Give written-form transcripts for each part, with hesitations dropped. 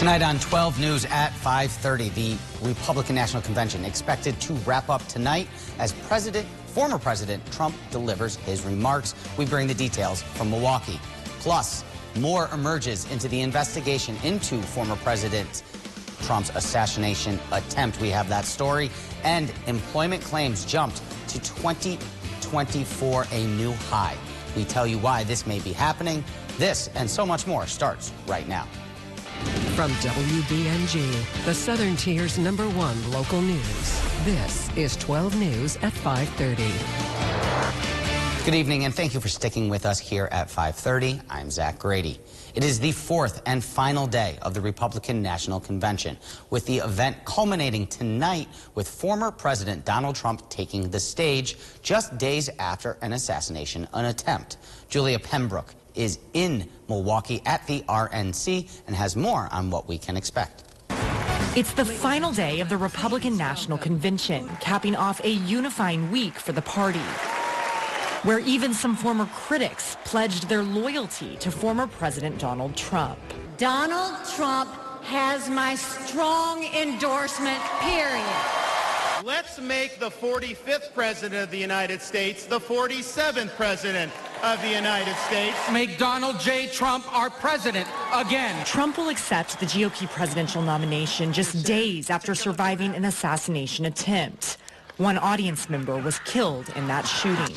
Tonight on 12 News at 5:30, the Republican National Convention expected to wrap up tonight as former President Trump delivers his remarks. We bring the details from Milwaukee. Plus, more emerges into the investigation into former President Trump's assassination attempt. We have that story. And employment claims jumped to 2024, a new high. We tell you why this may be happening. This and so much more starts right now. From WBNG, the Southern Tier's #1 local news. This is 12 News at 5:30. Good evening, and thank you for sticking with us here at 5:30. I'm Zach Grady. It is the fourth and final day of the Republican National Convention, with the event culminating tonight with former President Donald Trump taking the stage just days after an assassination attempt. Julia Pembroke is in Milwaukee at the RNC and has more on what we can expect. It's the final day of the Republican National Convention, capping off a unifying week for the party, where even some former critics pledged their loyalty to former President Donald Trump. Donald Trump has my strong endorsement, period. Let's make the 45th President of the United States the 47th President of the United States. Make Donald J. Trump our president again. Trump will accept the GOP presidential nomination just days after surviving an assassination attempt. One audience member was killed in that shooting.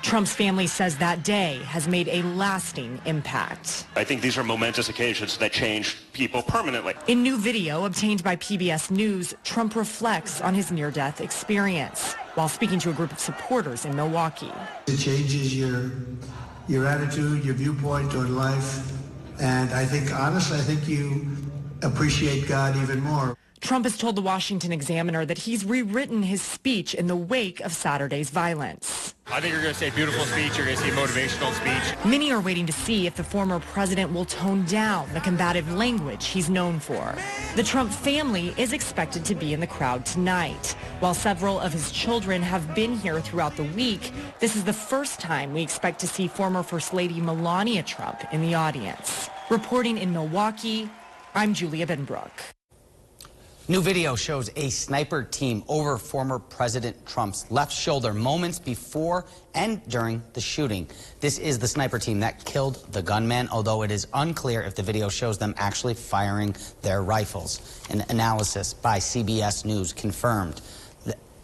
Trump's family says that day has made a lasting impact. I think these are momentous occasions that change people permanently. In new video obtained by PBS News, Trump reflects on his near-death experience while speaking to a group of supporters in Milwaukee. It changes your attitude, your viewpoint toward life, and honestly, I think you appreciate God even more. Trump has told the Washington Examiner that he's rewritten his speech in the wake of Saturday's violence. I think you're going to say a beautiful speech. You're going to see a motivational speech. Many are waiting to see if the former president will tone down the combative language he's known for. The Trump family is expected to be in the crowd tonight. While several of his children have been here throughout the week, this is the first time we expect to see former First Lady Melania Trump in the audience. Reporting in Milwaukee, I'm Julia Pembroke. New video shows a sniper team over former President Trump's left shoulder moments before and during the shooting. This is the sniper team that killed the gunman, although it is unclear if the video shows them actually firing their rifles. An analysis by CBS News confirmed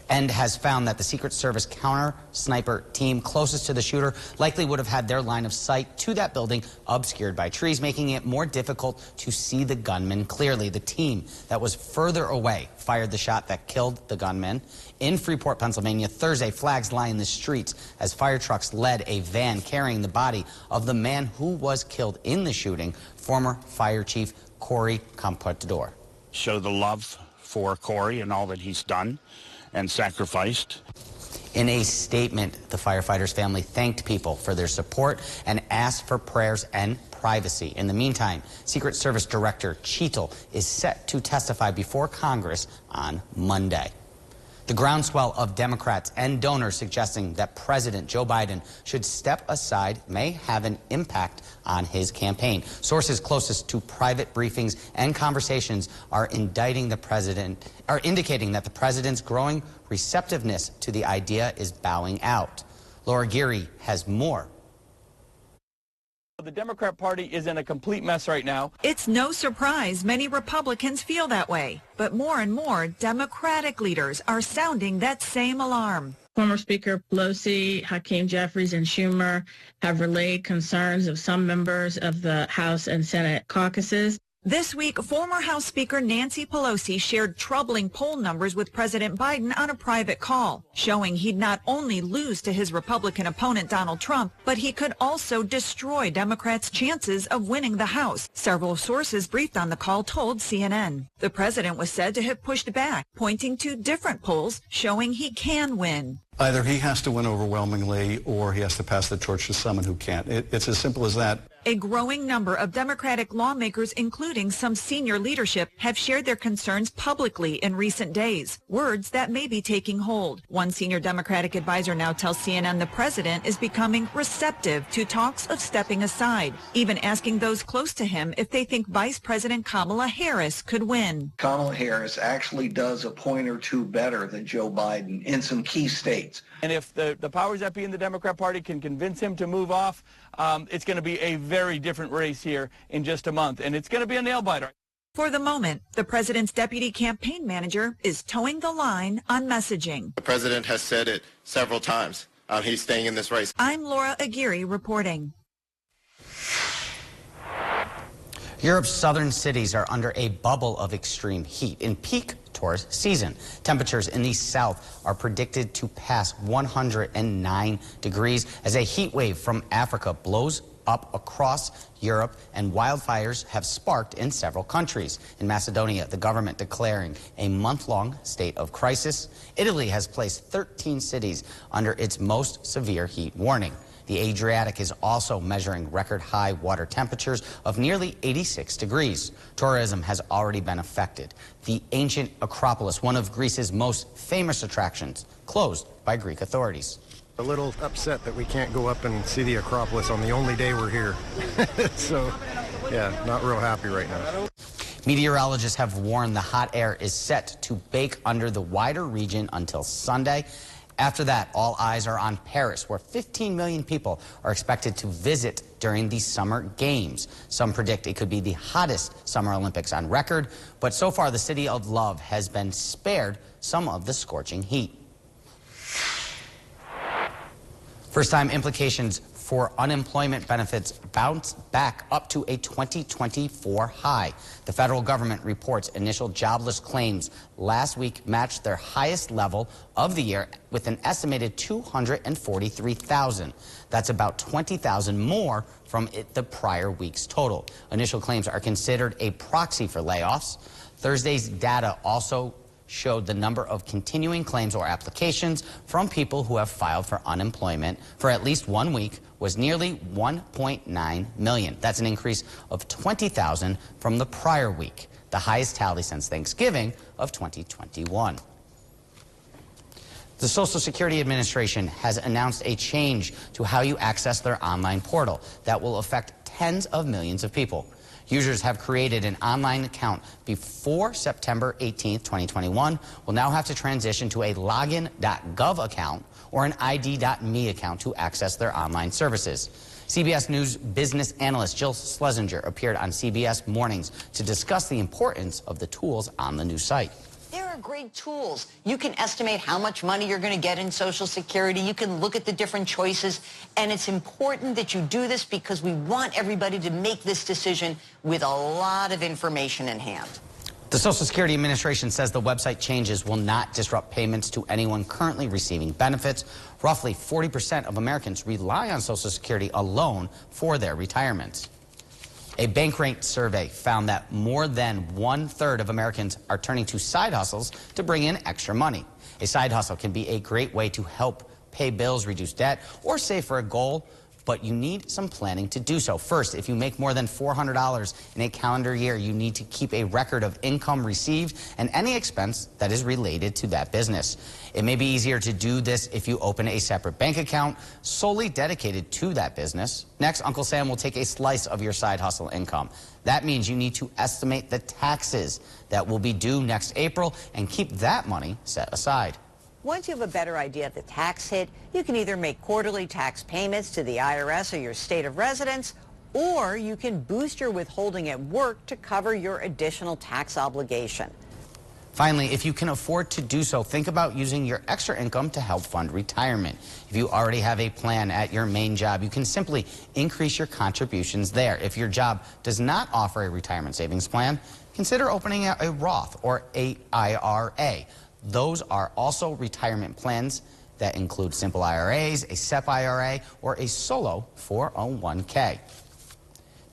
and has found that the Secret Service counter-sniper team closest to the shooter likely would have had their line of sight to that building obscured by trees, making it more difficult to see the gunman clearly. The team that was further away fired the shot that killed the gunman. In Freeport, Pennsylvania, Thursday, flags lined the streets as fire trucks led a van carrying the body of the man who was killed in the shooting, former Fire Chief Corey Comprador. Show the love for Corey and all that he's done and sacrificed. In a statement, the firefighters' family thanked people for their support and asked for prayers and privacy. In the meantime, Secret Service Director Cheetle is set to testify before Congress on Monday. The groundswell of Democrats and donors suggesting that President Joe Biden should step aside may have an impact on his campaign. Sources closest to private briefings and conversations are indicating that the president's growing receptiveness to the idea is bowing out. Laura Geary has more. The Democrat Party is in a complete mess right now. It's no surprise many Republicans feel that way, but more and more Democratic leaders are sounding that same alarm. Former Speaker Pelosi, Hakeem Jeffries, and Schumer have relayed concerns of some members of the House and Senate caucuses. This week, former House Speaker Nancy Pelosi shared troubling poll numbers with President Biden on a private call, showing he'd not only lose to his Republican opponent Donald Trump, but he could also destroy Democrats' chances of winning the House. Several sources briefed on the call told CNN. The president was said to have pushed back, pointing to different polls showing he can win. Either he has to win overwhelmingly or he has to pass the torch to someone who can't. It's as simple as that. A growing number of Democratic lawmakers, including some senior leadership, have shared their concerns publicly in recent days, words that may be taking hold. One senior Democratic advisor now tells CNN the president is becoming receptive to talks of stepping aside, even asking those close to him if they think Vice President Kamala Harris could win. Kamala Harris actually does a point or two better than Joe Biden in some key states. And if the powers that be in the Democrat Party can convince him to move off, it's going to be a very different race here in just a month, and it's going to be a nail-biter. For the moment, the president's deputy campaign manager is towing the line on messaging. The president has said it several times. He's staying in this race. I'm Laura Aguirre reporting. Europe's southern cities are under a bubble of extreme heat in peak tourist season. Temperatures in the south are predicted to pass 109 degrees as a heat wave from Africa blows up across Europe, and wildfires have sparked in several countries. In Macedonia, the government declaring a month-long state of crisis. Italy has placed 13 cities under its most severe heat warning. The Adriatic is also measuring record high water temperatures of nearly 86 degrees. Tourism has already been affected. The ancient Acropolis, one of Greece's most famous attractions, closed by Greek authorities. A little upset that we can't go up and see the Acropolis on the only day we're here. So, yeah, not real happy right now. Meteorologists have warned the hot air is set to bake under the wider region until Sunday. After that, all eyes are on Paris, where 15 million people are expected to visit during the Summer Games. Some predict it could be the hottest Summer Olympics on record, but so far the City of Love has been spared some of the scorching heat. First-time implications for unemployment benefits bounce back up to a 2024 high. The federal government reports initial jobless claims last week matched their highest level of the year with an estimated 243,000. That's about 20,000 more from the prior week's total. Initial claims are considered a proxy for layoffs. Thursday's data also showed the number of continuing claims or applications from people who have filed for unemployment for at least 1 week was nearly 1.9 million. That's an increase of 20,000 from the prior week, the highest tally since Thanksgiving of 2021. The Social Security Administration has announced a change to how you access their online portal that will affect tens of millions of people. Users have created an online account before September 18th, 2021 will now have to transition to a login.gov account or an ID.me account to access their online services. CBS News business analyst Jill Schlesinger appeared on CBS Mornings to discuss the importance of the tools on the new site. There are great tools. You can estimate how much money you're going to get in Social Security. You can look at the different choices. And it's important that you do this because we want everybody to make this decision with a lot of information in hand. The Social Security Administration says the website changes will not disrupt payments to anyone currently receiving benefits. Roughly 40% of Americans rely on Social Security alone for their retirements. A Bankrate survey found that more than 1/3 of Americans are turning to side hustles to bring in extra money. A side hustle can be a great way to help pay bills, reduce debt, or save for a goal, but you need some planning to do so. First, if you make more than $400 in a calendar year, you need to keep a record of income received and any expense that is related to that business. It may be easier to do this if you open a separate bank account solely dedicated to that business. Next, Uncle Sam will take a slice of your side hustle income. That means you need to estimate the taxes that will be due next April and keep that money set aside. Once you have a better idea of the tax hit, you can either make quarterly tax payments to the IRS or your state of residence, or you can boost your withholding at work to cover your additional tax obligation. Finally, if you can afford to do so, think about using your extra income to help fund retirement. If you already have a plan at your main job, you can simply increase your contributions there. If your job does not offer a retirement savings plan, consider opening a Roth or a IRA. Those are also retirement plans that include simple IRAs, a SEP IRA, or a solo 401k.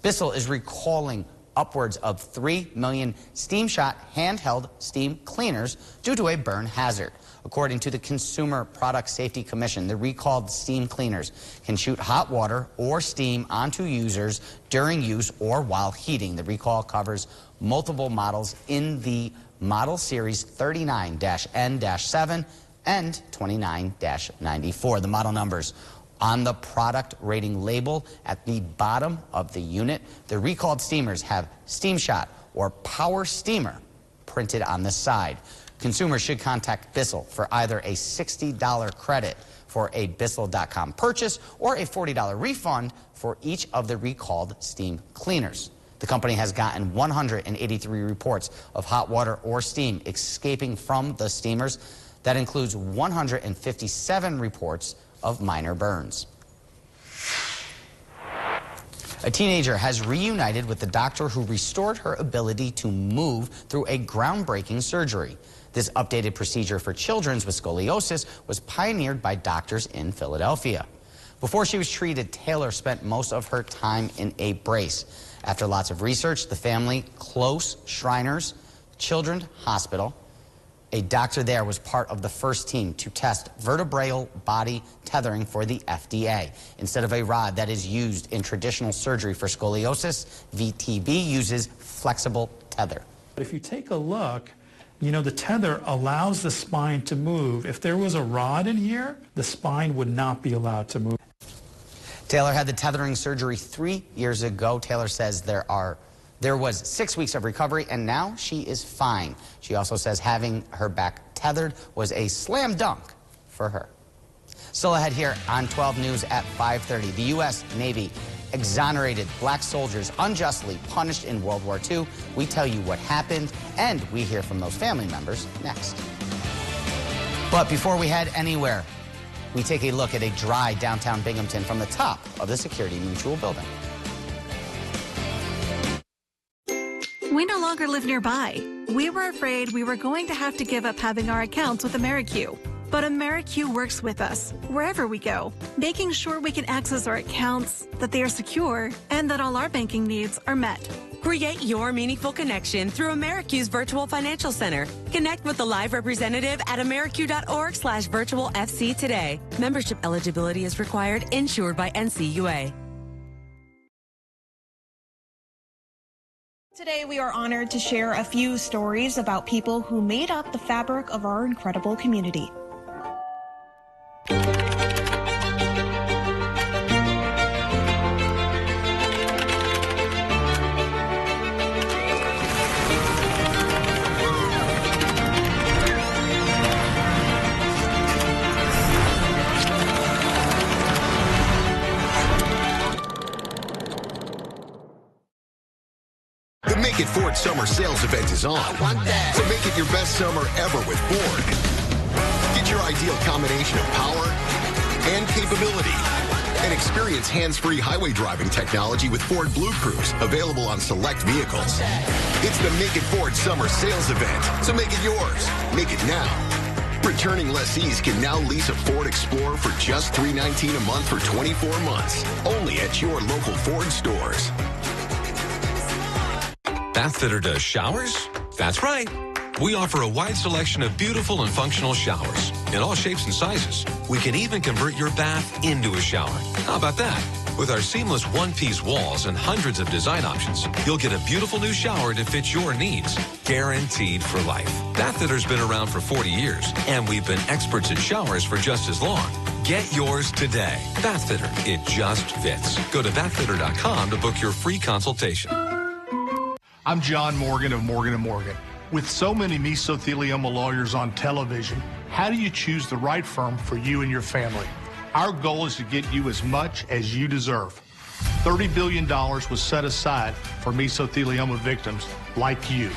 Bissell is recalling upwards of 3 million steam shot handheld steam cleaners due to a burn hazard. According to the Consumer Product Safety Commission, the recalled steam cleaners can shoot hot water or steam onto users during use or while heating. The recall covers multiple models in the Model Series 39-N-7 and 29-94. The model numbers on the product rating label at the bottom of the unit. The recalled steamers have Steam Shot or Power Steamer printed on the side. Consumers should contact Bissell for either a $60 credit for a Bissell.com purchase or a $40 refund for each of the recalled steam cleaners. The company has gotten 183 reports of hot water or steam escaping from the steamers. That includes 157 reports of minor burns. A teenager has reunited with the doctor who restored her ability to move through a groundbreaking surgery. This updated procedure for children with scoliosis was pioneered by doctors in Philadelphia. Before she was treated, Taylor spent most of her time in a brace. After lots of research, the family, Close Shriners Children's Hospital, a doctor there was part of the first team to test vertebral body tethering for the FDA. Instead of a rod that is used in traditional surgery for scoliosis, VTB uses flexible tether. If you take a look, you know, the tether allows the spine to move. If there was a rod in here, the spine would not be allowed to move. Taylor had the tethering surgery 3 years ago. Taylor says there was 6 weeks of recovery, and now she is fine. She also says having her back tethered was a slam dunk for her. Still ahead here on 12 News at 5:30. The U.S. Navy exonerated black soldiers unjustly punished in World War II. We tell you what happened, and we hear from those family members next. But before we head anywhere, we take a look at a dry downtown Binghamton from the top of the Security Mutual building. We no longer live nearby. We were afraid we were going to have to give up having our accounts with AmeriQ. But AmeriQ works with us wherever we go, making sure we can access our accounts, that they are secure, and that all our banking needs are met. Create your meaningful connection through AmeriQ's Virtual Financial Center. Connect with the live representative at ameriq.org/virtualfc today. Membership eligibility is required, insured by NCUA. Today, we are honored to share a few stories about people who made up the fabric of our incredible community. The Make It Ford Summer Sales Event is on. So make it your best summer ever with Ford. Get your ideal combination of power and capability. And experience hands-free highway driving technology with Ford Blue Cruise, available on select vehicles. It's the Make It Ford Summer Sales Event, so make it yours. Make it now. Returning lessees can now lease a Ford Explorer for just $319 a month for 24 months. Only at your local Ford stores. Bathfitter does showers? That's right. We offer a wide selection of beautiful and functional showers in all shapes and sizes. We can even convert your bath into a shower. How about that? With our seamless one-piece walls and hundreds of design options, you'll get a beautiful new shower to fit your needs, guaranteed for life. Bathfitter's been around for 40 years, and we've been experts at showers for just as long. Get yours today. Bathfitter, it just fits. Go to bathfitter.com to book your free consultation. I'm John Morgan of Morgan & Morgan. With so many mesothelioma lawyers on television, how do you choose the right firm for you and your family? Our goal is to get you as much as you deserve. $30 billion was set aside for mesothelioma victims like you.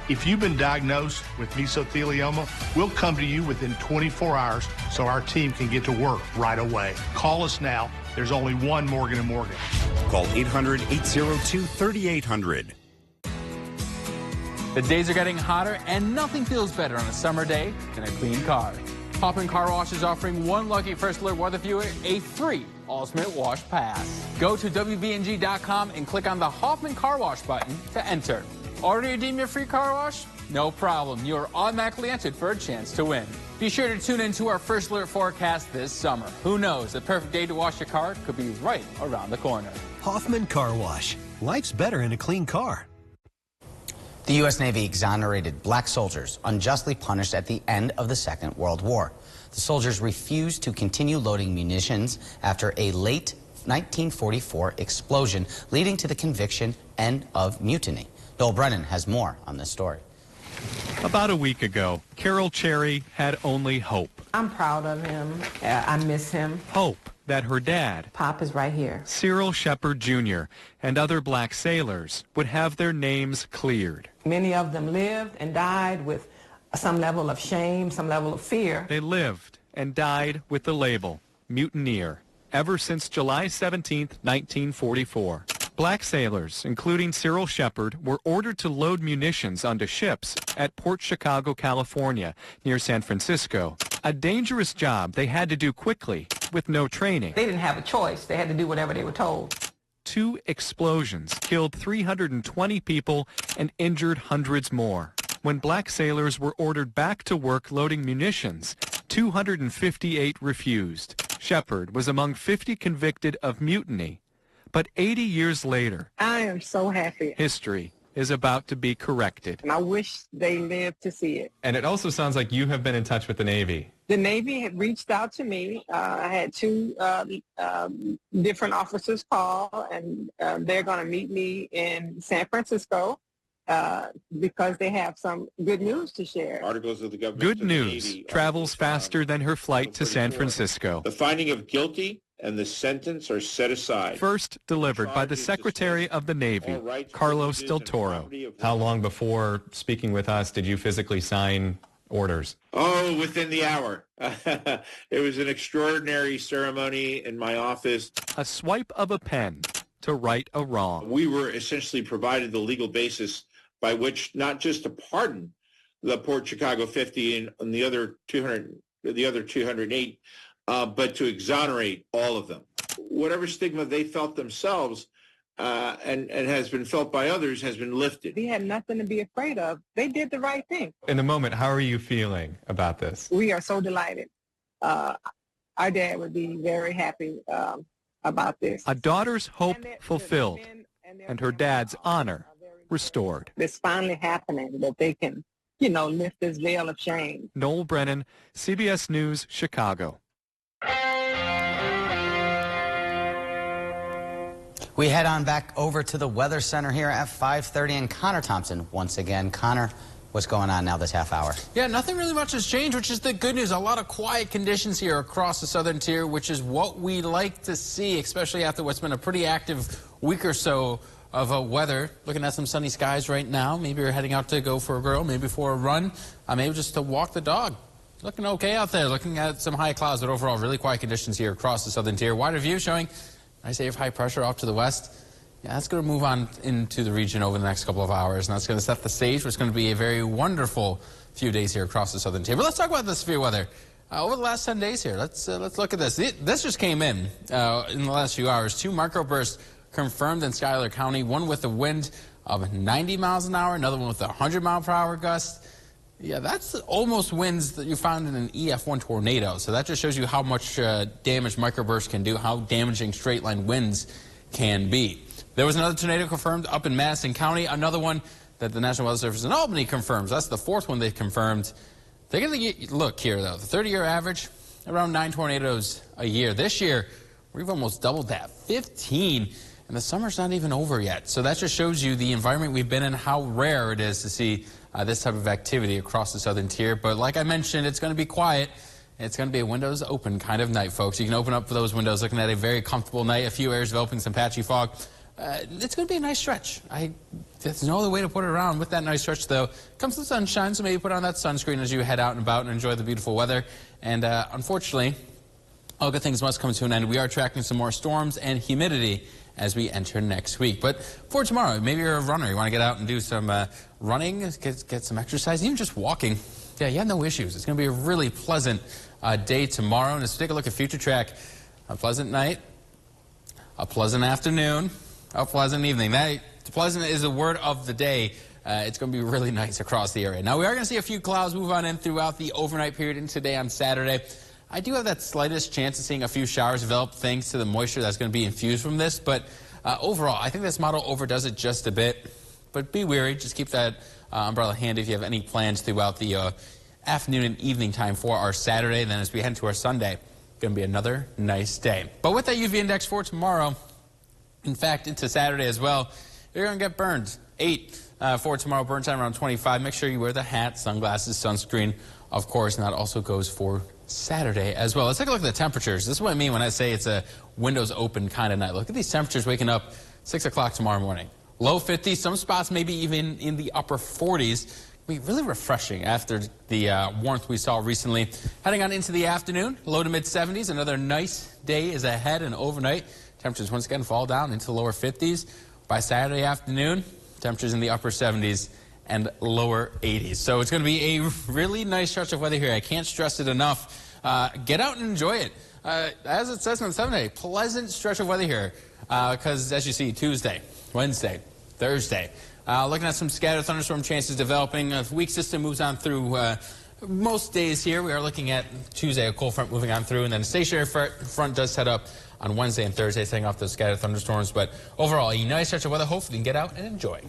If you've been diagnosed with mesothelioma, we'll come to you within 24 hours so our team can get to work right away. Call us now. There's only one Morgan & Morgan. Call 800-802-3800. The days are getting hotter, and nothing feels better on a summer day than a clean car. Hoffman Car Wash is offering one lucky First Alert weather viewer a free Ultimate Wash Pass. Go to WBNG.com and click on the Hoffman Car Wash button to enter. Already redeem your free car wash? No problem. You are automatically entered for a chance to win. Be sure to tune in to our First Alert forecast this summer. Who knows, the perfect day to wash your car could be right around the corner. Hoffman Car Wash. Life's better in a clean car. The U.S. Navy exonerated black soldiers unjustly punished at the end of the Second World War. The soldiers refused to continue loading munitions after a late 1944 explosion, leading to the conviction and of mutiny. Noel Brennan has more on this story. About a week ago, Carol Cherry had only hope. I'm proud of him. I miss him. Hope that her dad, Pop is right here, Cyril Shepard Jr., and other black sailors would have their names cleared. Many of them lived and died with some level of shame, some level of fear. They lived and died with the label mutineer ever since July 17, 1944. Black sailors, including Cyril Shepard, were ordered to load munitions onto ships at Port Chicago, California, near San Francisco. A dangerous job they had to do quickly with no training. They didn't have a choice. They had to do whatever they were told. 2 explosions killed 320 people and injured hundreds more. When black sailors were ordered back to work loading munitions, 258 refused. Shepard was among 50 convicted of mutiny. But 80 years later, I am so happy. History is about to be corrected. And I wish they lived to see it. And it also sounds like you have been in touch with the Navy. The Navy had reached out to me. I had 2 different officers call, and they're going to meet me in San Francisco because they have some good news to share. Articles of the government. Good news travels faster than her flight to San Francisco. The finding of guilty and the sentence are set aside. First delivered by the Secretary of the Navy, Carlos Del Toro. How long before speaking with us did you physically sign orders? Oh, within the hour. It was an extraordinary ceremony in my office. A swipe of a pen to right a wrong. We were essentially provided the legal basis by which not just to pardon the Port Chicago 50 and the other 208, but to exonerate all of them. Whatever stigma they felt themselves and has been felt by others has been lifted. They had nothing to be afraid of. They did the right thing. In the moment, how are you feeling about this? We are so delighted. Our dad would be very happy about this. A daughter's hope fulfilled and her dad's honor restored. It's finally happening that they can, lift this veil of shame. Noel Brennan, CBS News, Chicago. We head on back over to the Weather Center here at 5:30, and Connor Thompson once again. Connor, what's going on now this half hour? Yeah, nothing really much has changed, which is the good news. A lot of quiet conditions here across the southern tier, which is what we like to see, especially after what's been a pretty active week or so of weather. Looking at some sunny skies right now. Maybe you're heading out to go for a grill, maybe for a run, maybe just to walk the dog. Looking okay out there, looking at some high clouds, but overall really quiet conditions here across the southern tier. Wider view showing nice area of high pressure off to the west. Yeah, that's going to move on into the region over the next couple of hours, and that's going to set the stage for what's going to be a very wonderful few days here across the southern tier. But let's talk about the severe weather over the last 10 days here. Let's look at this. This just came in the last few hours. 2 microbursts confirmed in Schuyler County, one with a wind of 90 miles an hour, another one with a 100-mile-per-hour gust. Yeah, that's almost winds that you found in an EF1 tornado. So that just shows you how much damage microbursts can do, how damaging straight-line winds can be. There was another tornado confirmed up in Madison County, another one that the National Weather Service in Albany confirms. That's the 4th one they've confirmed. They're going to look here, though. The 30-year average, around 9 tornadoes a year. This year, we've almost doubled that, 15. And the summer's not even over yet. So that just shows you the environment we've been in, how rare it is to see this type of activity across the southern tier. But like I mentioned, it's going to be quiet. It's going to be a windows open kind of night, folks. You can open up those windows looking at a very comfortable night, a few areas developing some patchy fog. It's going to be a nice stretch. There's no other way to put it around. With that nice stretch, though, comes the sunshine, so maybe put on that sunscreen as you head out and about and enjoy the beautiful weather. And unfortunately, all good things must come to an end. We are tracking some more storms and humidity as we enter next week. But for tomorrow, maybe you're a runner. You want to get out and do some running, get some exercise, even just walking. Yeah, you have no issues. It's going to be a really pleasant day tomorrow. And let's take a look at Future Track. A pleasant night, a pleasant afternoon, a pleasant evening. Pleasant is the word of the day. It's going to be really nice across the area. Now, we are going to see a few clouds move on in throughout the overnight period and today on Saturday. I do have that slightest chance of seeing a few showers develop thanks to the moisture that's going to be infused from this. But overall, I think this model overdoes it just a bit. But be wary. Just keep that umbrella handy if you have any plans throughout the afternoon and evening time for our Saturday. Then as we head into our Sunday, going to be another nice day. But with that UV index for tomorrow, in fact, into Saturday as well, you're going to get burned. 8 for tomorrow, burn time around 25. Make sure you wear the hat, sunglasses, sunscreen, of course, and that also goes for Saturday as well. Let's take a look at the temperatures. This is what I mean when I say it's a windows open kind of night. Look at these temperatures waking up 6 o'clock tomorrow morning. Low 50s, some spots maybe even in the upper 40s. Be really refreshing after the warmth we saw recently. Heading on into the afternoon, low to mid 70s. Another nice day is ahead, and overnight temperatures once again fall down into the lower 50s. By Saturday afternoon, temperatures in the upper 70s and lower 80s. So it's going to be a really nice stretch of weather here. I can't stress it enough. Get out and enjoy it. As it says on Sunday, pleasant stretch of weather here. Because as you see, Tuesday, Wednesday, Thursday. Looking at some scattered thunderstorm chances developing. A weak system moves on through most days here. We are looking at Tuesday, a cold front moving on through, and then a stationary front does head up on Wednesday and Thursday, setting off those scattered thunderstorms. But overall, a nice stretch of weather. Hopefully you can get out and enjoy.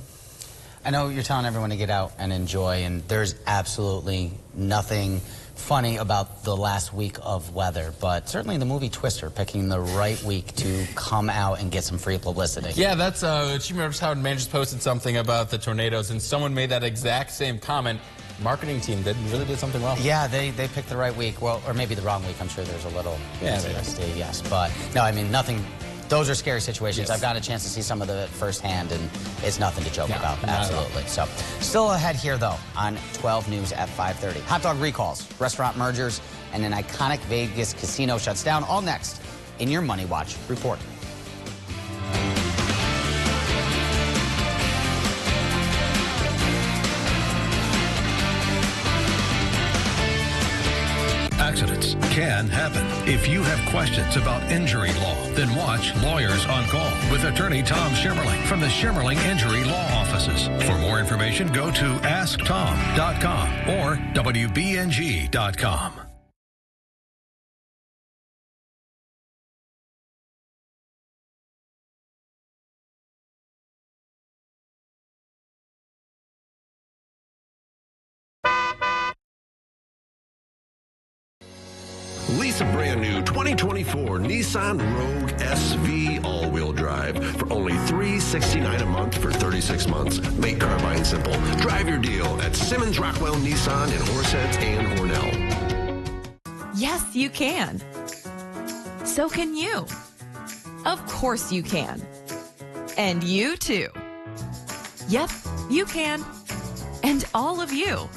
I know you're telling everyone to get out and enjoy, and there's absolutely nothing funny about the last week of weather, but certainly the movie Twister picking the right week to come out and get some free publicity. Yeah, that's Chief Representative Howard Mann just posted something about the tornadoes, and someone made that exact same comment. Marketing team really did something well. Yeah, they picked the right week, well, or maybe the wrong week. I'm sure there's a little PTSD, yes, but no, I mean nothing. Those are scary situations. Yes. I've got a chance to see some of it firsthand, and it's nothing to joke about. Absolutely. So, still ahead here, though, on 12 News at 5:30. Hot dog recalls, restaurant mergers, and an iconic Vegas casino shuts down. All next in your Money Watch report. Accidents can happen. If you have questions about injury law, then watch Lawyers on Call with attorney Tom Schimmerling from the Schimmerling Injury Law Offices. For more information, go to asktom.com or WBNG.com. Lease a brand new 2024 Nissan Rogue SV all-wheel drive for only $369 a month for 36 months. Make car buying simple. Drive your deal at Simmons Rockwell Nissan in Horseheads and Hornell. Yes, you can. So can you. Of course you can. And you too. Yep, you can. And all of you.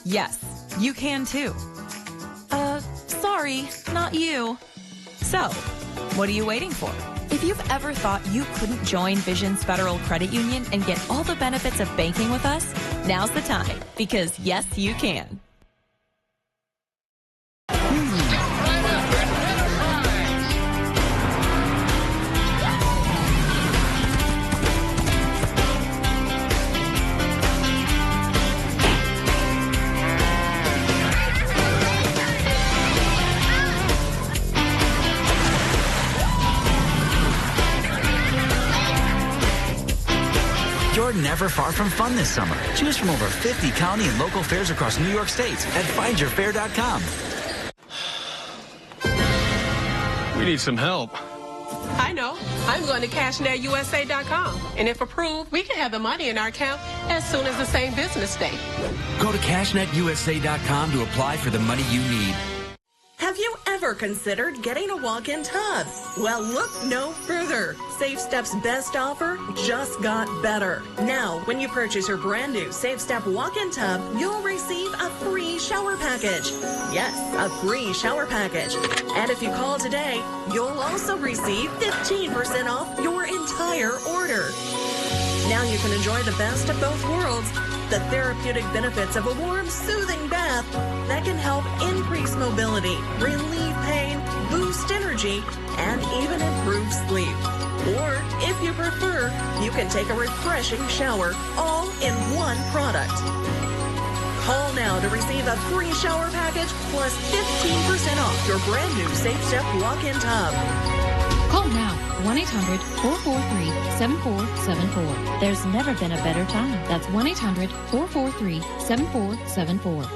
Yes, you can too. Sorry, not you. So, what are you waiting for? If you've ever thought you couldn't join Vision's Federal Credit Union and get all the benefits of banking with us, now's the time, because yes, you can. You're never far from fun this summer. Choose from over 50 county and local fairs across New York State at findyourfair.com. We need some help. I know. I'm going to CashNetUSA.com. And if approved, we can have the money in our account as soon as the same business day. Go to CashNetUSA.com to apply for the money you need. Have you ever considered getting a walk-in tub? Well, look no further. Safe Step's best offer just got better. Now, when you purchase your brand new Safe Step walk-in tub, you'll receive a free shower package. Yes, a free shower package. And if you call today, you'll also receive 15% off your entire order. Now you can enjoy the best of both worlds. The therapeutic benefits of a warm, soothing bath that can help increase mobility, relieve pain, boost energy, and even improve sleep. Or, if you prefer, you can take a refreshing shower, all in one product. Call now to receive a free shower package plus 15% off your brand new Safe Step walk-in tub. Call now, 1-800-443-7474. There's never been a better time. That's 1-800-443-7474.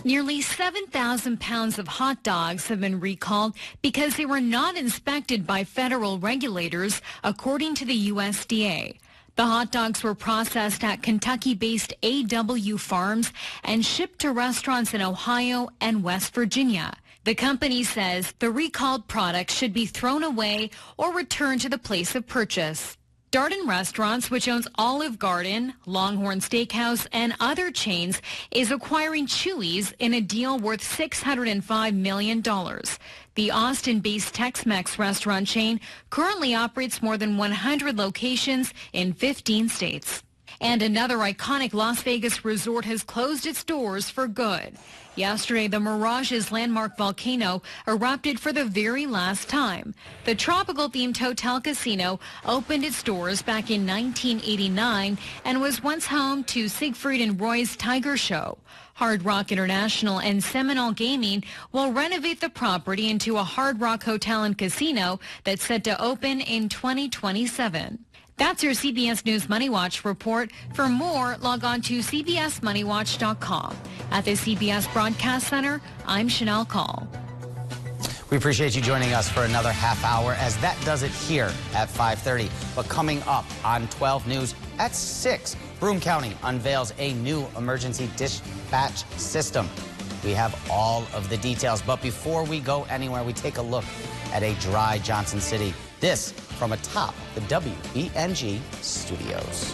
Nearly 7,000 pounds of hot dogs have been recalled because they were not inspected by federal regulators, according to the USDA. The hot dogs were processed at Kentucky-based AW Farms and shipped to restaurants in Ohio and West Virginia. The company says the recalled products should be thrown away or returned to the place of purchase. Darden Restaurants, which owns Olive Garden, Longhorn Steakhouse, and other chains, is acquiring Chuy's in a deal worth $605 million. The Austin-based Tex-Mex restaurant chain currently operates more than 100 locations in 15 states. And another iconic Las Vegas resort has closed its doors for good. Yesterday, the Mirage's landmark volcano erupted for the very last time. The tropical-themed hotel casino opened its doors back in 1989 and was once home to Siegfried and Roy's Tiger Show. Hard Rock International and Seminole Gaming will renovate the property into a Hard Rock hotel and casino that's set to open in 2027. That's your CBS News Money Watch report. For more, log on to cbsmoneywatch.com. At the CBS Broadcast Center, I'm Chanel Call. We appreciate you joining us for another half hour, as that does it here at 5:30. But coming up on 12 News at 6, Broome County unveils a new emergency dispatch system. We have all of the details. But before we go anywhere, we take a look at a dry Johnson City. This from atop the WBNG studios.